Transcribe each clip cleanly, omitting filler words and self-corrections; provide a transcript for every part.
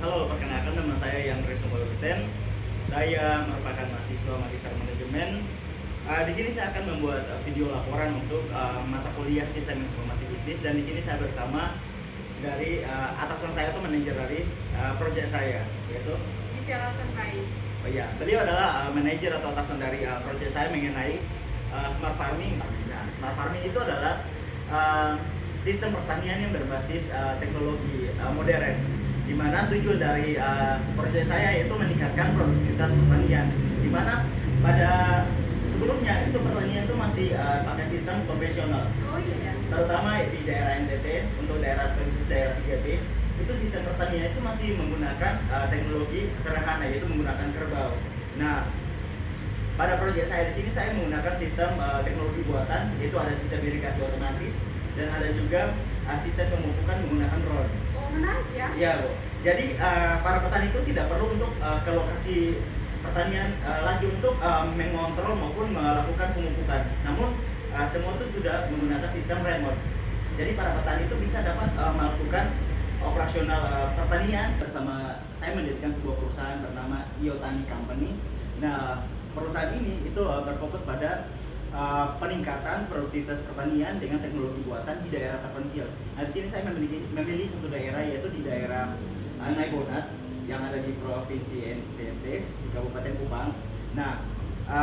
Halo, perkenalkan nama saya Yang Reso Paulisten. Saya merupakan mahasiswa Magister Manajemen. Di sini saya akan membuat video laporan untuk mata kuliah Sistem Informasi Bisnis, dan di sini saya bersama dari atasan saya atau manajer dari proyek saya, yaitu Silakan Kai. oh ya, beliau adalah manajer atau atasan dari proyek saya mengenai smart farming. Nah, smart farming itu adalah sistem pertanian yang berbasis teknologi modern, di mana tujuan dari proyek saya yaitu meningkatkan produktivitas pertanian, di mana pada sebelumnya itu pertanian itu masih pakai sistem konvensional, Oh iya. terutama di daerah NTT. Untuk daerah 3B itu sistem pertanian itu masih menggunakan teknologi sederhana, yaitu menggunakan kerbau. Nah, pada proyek saya di sini saya menggunakan sistem teknologi buatan, yaitu ada sistem irigasi otomatis dan ada juga sistem pemupukan menggunakan drone. Oh, menarik ya. Iya, Bu. Jadi para petani itu tidak perlu untuk ke lokasi pertanian lagi untuk mengontrol maupun melakukan pemupukan. Namun semua itu sudah menggunakan sistem remote. Jadi para petani itu bisa dapat melakukan operasional pertanian bersama. Saya mendirikan sebuah perusahaan bernama Iotani Company. Nah, perusahaan ini itu berfokus pada peningkatan produktivitas pertanian dengan teknologi buatan di daerah terpencil. Nah, di sini saya memilih satu daerah, yaitu di daerah Naibonat yang ada di Provinsi NTT di Kabupaten Kupang. Nah,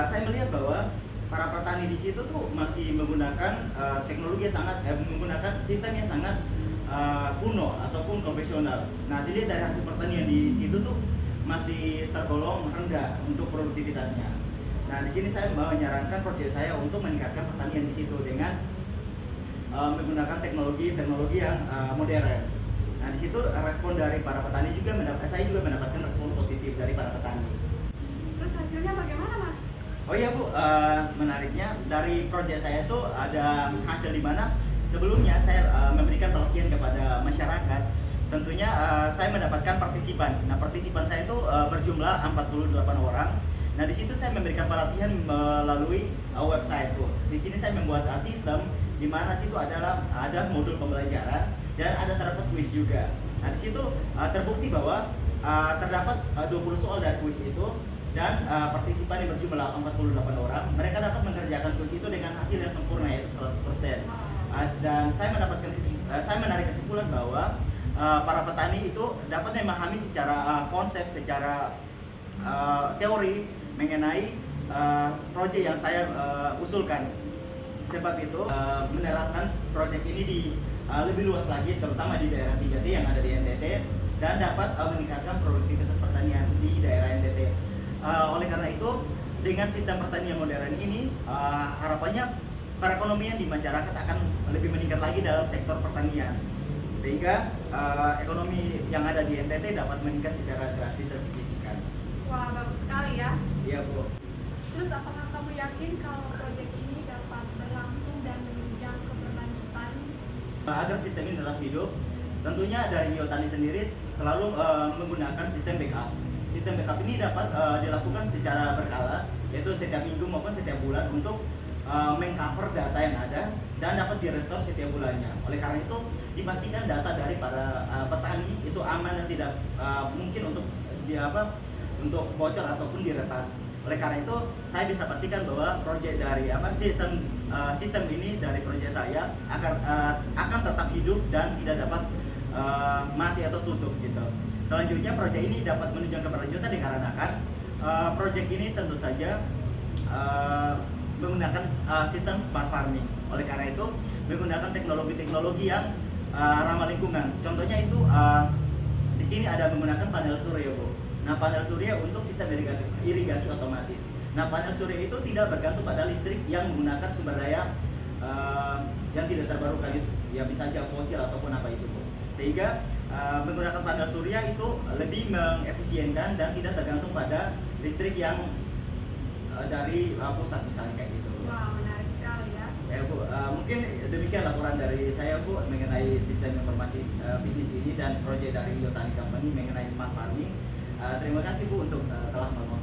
saya melihat bahwa para petani di situ tuh masih menggunakan teknologi yang sangat menggunakan sistem yang sangat kuno ataupun konvensional. Nah, dilihat dari hasil pertanian di situ tuh masih tergolong rendah untuk produktivitasnya. Nah, di sini saya menyarankan proyek saya untuk meningkatkan pertanian di situ dengan menggunakan teknologi yang modern. Nah, di situ respon dari para petani juga saya juga mendapatkan respon positif dari para petani. Terus hasilnya bagaimana, Mas? Oh iya, Bu, menariknya dari proyek saya itu ada hasil di mana sebelumnya saya memberikan pelatihan kepada masyarakat. Tentunya saya mendapatkan partisipan. Nah, partisipan saya itu berjumlah 48 orang. Nah, di situ saya memberikan pelatihan melalui website, Bu. Di sini saya membuat sistem di mana situ ada modul pembelajaran dan ada terdapat kuis juga. Nah, di situ terbukti bahwa terdapat 20 soal dari kuis itu, dan partisipan yang berjumlah 48 orang. Mereka dapat mengerjakan kuis itu dengan hasil yang sempurna, yaitu 100%. Dan saya menarik kesimpulan bahwa para petani itu dapat memahami secara konsep, secara teori mengenai proyek yang saya usulkan. Sebab itu menerapkan proyek ini di lebih luas lagi, terutama di daerah 3T yang ada di NTT, dan dapat meningkatkan produktivitas pertanian di daerah NTT. Oleh karena itu, dengan sistem pertanian modern ini, harapannya perekonomian di masyarakat akan lebih meningkat lagi dalam sektor pertanian, sehingga ekonomi yang ada di NTT dapat meningkat secara drastis dan signifikan. Wah, bagus sekali ya. Iya, Bu. Terus apakah kamu yakin kalau proyek ini dapat berlangsung dan menunjang keberlanjutan? Agar sistem ini tetap hidup, tentunya dari Iotani sendiri selalu menggunakan sistem backup. Sistem backup ini dapat dilakukan secara berkala, yaitu setiap minggu maupun setiap bulan, untuk mengcover data yang ada dan dapat direstore setiap bulannya. Oleh karena itu, dipastikan data dari para petani itu aman dan tidak mungkin untuk bocor ataupun diretas. Oleh karena itu, saya bisa pastikan bahwa proyek dari sistem ini dari proyek saya akan tetap hidup dan tidak dapat mati atau tutup gitu. Selanjutnya, proyek ini dapat menunjang keberlanjutan dikarenakan proyek ini tentu saja menggunakan sistem smart farming. Oleh karena itu, menggunakan teknologi yang ramah lingkungan. Contohnya itu di sini ada menggunakan panel surya, Bu. Nah, panel surya untuk sistem irigasi otomatis. Nah, panel surya itu tidak bergantung pada listrik yang menggunakan sumber daya yang tidak terbarukan, itu ya bisa saja fosil ataupun apa itu, Bu. Sehingga menggunakan panel surya itu lebih mengefisienkan dan tidak tergantung pada listrik yang dari pusat, misalnya kayak gitu. Wah, menarik sekali ya. Ya, Bu, mungkin demikian laporan dari saya, Bu, mengenai sistem informasi bisnis ini dan proyek dari Iotani Company mengenai smart farming. Terima kasih, Bu, untuk telah menonton.